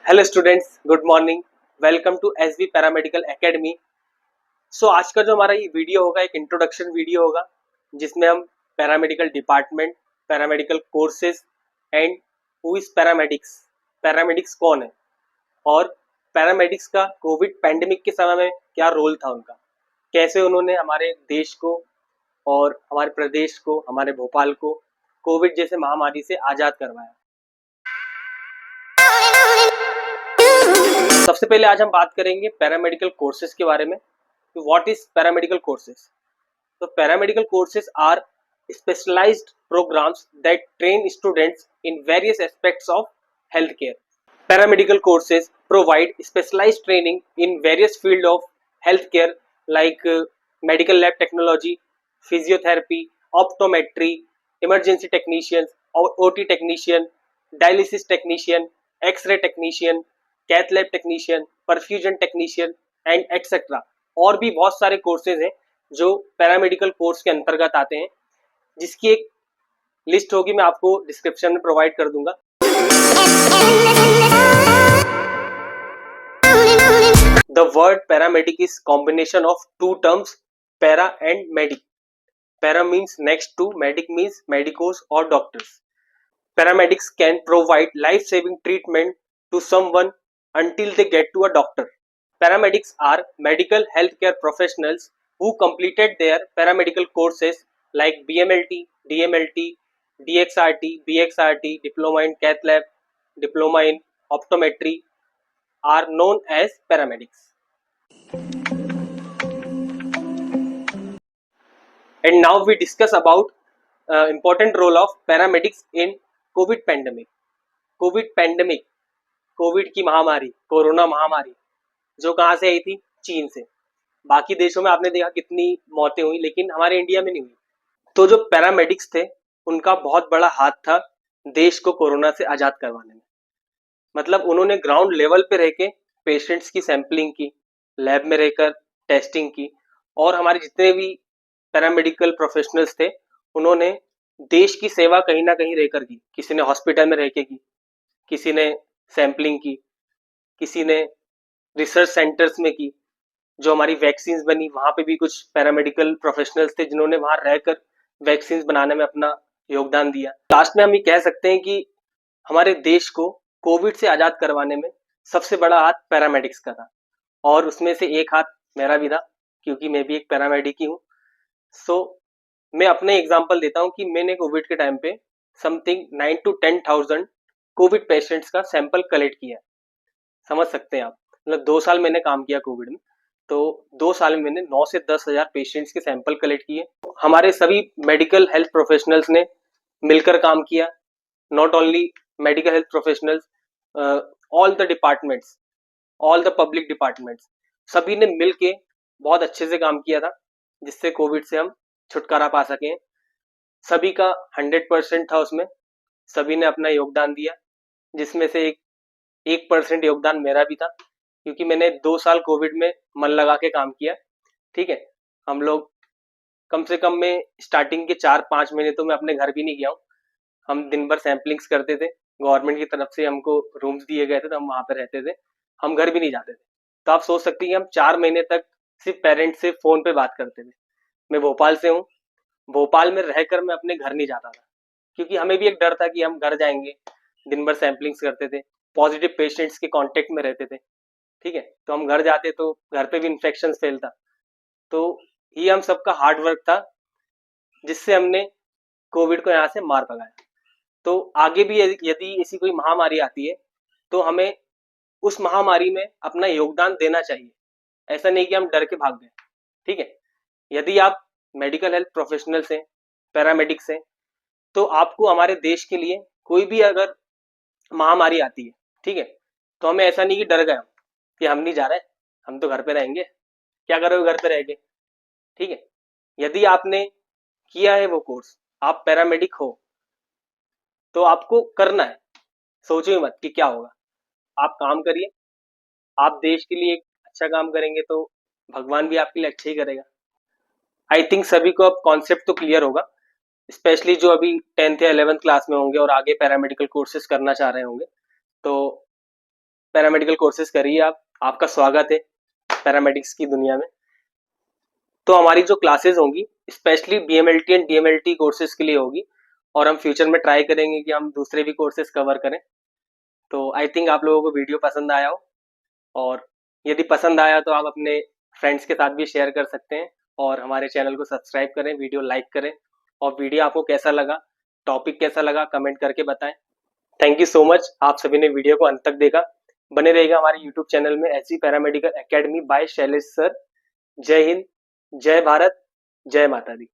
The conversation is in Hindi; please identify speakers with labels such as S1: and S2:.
S1: Hello students, good morning. Welcome to SB paramedical academy. So आज का जो हमारा ये वीडियो होगा एक इंट्रोडक्शन वीडियो होगा जिसमें हम paramedical department, paramedical courses and who is paramedics, paramedics कौन है और पैरामेडिक्स का कोविड पैंडेमिक के समय में क्या रोल था उनका, कैसे उन्होंने हमारे देश को और हमारे प्रदेश को, हमारे भोपाल को कोविड जैसे महामारी से आज़ाद करवाया। सबसे पहले आज हम बात करेंगे पैरामेडिकल कोर्सेज के बारे में। What is paramedical courses? तो paramedical courses are specialised programmes that train students in various aspects of health care. Paramedical courses provide specialized training in various fields of healthcare like medical lab technology, physiotherapy, optometry, emergency technicians, OT technician, dialysis technician, X-ray technician, cath lab technician, perfusion technician and etc. और भी बहुत सारे कोर्सेज हैं जो पैरामेडिकल कोर्स के अंतर्गत आते हैं, जिसकी एक लिस्ट होगी, मैं आपको डिस्क्रिप्शन में प्रोवाइड कर दूंगा। The word paramedic is combination of two terms, para and medic. Para means next to, medic means medicos or doctors. Paramedics can provide life-saving treatment to someone until they get to a doctor. Paramedics are medical healthcare professionals who completed their paramedical courses like BMLT, DMLT, DXRT, BXRT, diploma in cath lab, diploma in optometry are known as paramedics. And now we discuss about important role of paramedics in COVID pandemic. COVID pandemic, Covid की महामारी, कोरोना महामारी जो कहाँ से आई थी? चीन से। बाकी देशों में आपने देखा कितनी मौतें हुई, लेकिन हमारे इंडिया में नहीं हुई। तो जो पैरामेडिक्स थे उनका बहुत बड़ा हाथ था देश को कोरोना से आजाद करवाने में। मतलब उन्होंने ग्राउंड लेवल पे रह के पेशेंट्स की सैंपलिंग की, लैब में रहकर टेस्टिंग की, और हमारे जितने भी पैरामेडिकल प्रोफेशनल्स थे उन्होंने देश की सेवा कहीं ना कहीं रहकर की। किसी ने हॉस्पिटल में रह के की, किसी ने सैंपलिंग की, किसी ने रिसर्च सेंटर्स में की। जो हमारी वैक्सीन बनी वहां पे भी कुछ पैरामेडिकल प्रोफेशनल्स थे जिन्होंने वहां रहकर वैक्सीन बनाने में अपना योगदान दिया। लास्ट में हम ये कह सकते हैं कि हमारे देश को कोविड से आजाद करवाने में सबसे बड़ा हाथ पैरामेडिक्स का था, और उसमें से एक हाथ मेरा भी था क्योंकि मैं भी एक पैरामेडिक ही हूँ। सो मैं अपने एग्जांपल देता हूँ कि मैंने कोविड के टाइम पे समथिंग 9 to 10,000 कोविड पेशेंट्स का सैंपल कलेक्ट किया। समझ सकते हैं आप, मतलब 2 साल मैंने काम किया कोविड में, तो 2 साल में मैंने 9 से 10,000 पेशेंट्स के सैंपल कलेक्ट किए। हमारे सभी मेडिकल हेल्थ प्रोफेशनल्स ने मिलकर काम किया। Not only medical health professionals, all the departments, all the public departments, सभी ने मिलके बहुत अच्छे से काम किया था जिससे कोविड से हम छुटकारा पा सकें। सभी का 100% था उसमें, सभी ने अपना योगदान दिया, जिसमें से 1% योगदान मेरा भी था क्योंकि मैंने 2 साल कोविड में मन लगा के काम किया। ठीक है, हम लोग कम से कम में स्टार्टिंग के 4-5 महीने तो मैं अपने घर भी नहीं गया हूँ। हम दिन भर सैंपलिंग्स करते थे, गवर्नमेंट की तरफ से हमको रूम्स दिए गए थे तो हम वहां पर रहते थे, हम घर भी नहीं जाते थे। तो आप सोच सकते हैं कि हम 4 महीने तक सिर्फ पेरेंट्स से फोन पे बात करते थे। मैं भोपाल से हूँ, भोपाल में रहकर मैं अपने घर नहीं जाता था क्योंकि हमें भी एक डर था कि हम घर जाएंगे, दिन भर सैंपलिंग्स करते थे, पॉजिटिव पेशेंट्स के कांटेक्ट में रहते थे। ठीक है, तो हम घर जाते तो घर पे भी इन्फेक्शन फैलता। तो ये हम सबका हार्ड वर्क था जिससे हमने कोविड को यहाँ से मार भगाया। तो आगे भी यदि ऐसी कोई महामारी आती है तो हमें उस महामारी में अपना योगदान देना चाहिए। ऐसा नहीं कि हम डर के भाग गए। ठीक है, यदि आप मेडिकल हेल्थ प्रोफेशनल्स हैं, पैरामेडिक्स हैं, तो आपको हमारे देश के लिए कोई भी अगर महामारी आती है, ठीक है, तो हमें ऐसा नहीं कि डर गए कि हम नहीं जा रहे, हम तो घर पे रहेंगे, क्या करोगे घर पे रह के। ठीक है, यदि आपने किया है वो कोर्स, आप पैरामेडिक हो, तो आपको करना है। सोचो मत कि क्या होगा, आप काम करिए। आप देश के लिए एक अच्छा काम करेंगे तो भगवान भी आपके लिए अच्छा ही करेगा। आई थिंक सभी को अब कॉन्सेप्ट तो क्लियर होगा, स्पेशली जो अभी 10th या 11th क्लास में होंगे और आगे पैरामेडिकल कोर्सेज करना चाह रहे होंगे। तो पैरामेडिकल कोर्सेज करिए आप, आपका स्वागत है पैरामेडिक्स की दुनिया में। तो हमारी जो क्लासेस होंगी specially BMLT and DMLT courses के लिए होगी, और हम फ्यूचर में ट्राई करेंगे कि हम दूसरे भी कोर्सेज कवर करें। तो आई थिंक आप लोगों को वीडियो पसंद आया हो, और यदि पसंद आया तो आप अपने फ्रेंड्स के साथ भी शेयर कर सकते हैं, और हमारे चैनल को सब्सक्राइब करें, वीडियो लाइक करें, और वीडियो आपको कैसा लगा, टॉपिक कैसा लगा, कमेंट करके बताएं। थैंक यू सो मच, आप सभी ने वीडियो को अंत तक देखा। बने रहेगा हमारे यूट्यूब चैनल में SG paramedical academy by Shailesh sir. जय हिंद, जय भारत, जय माता दी।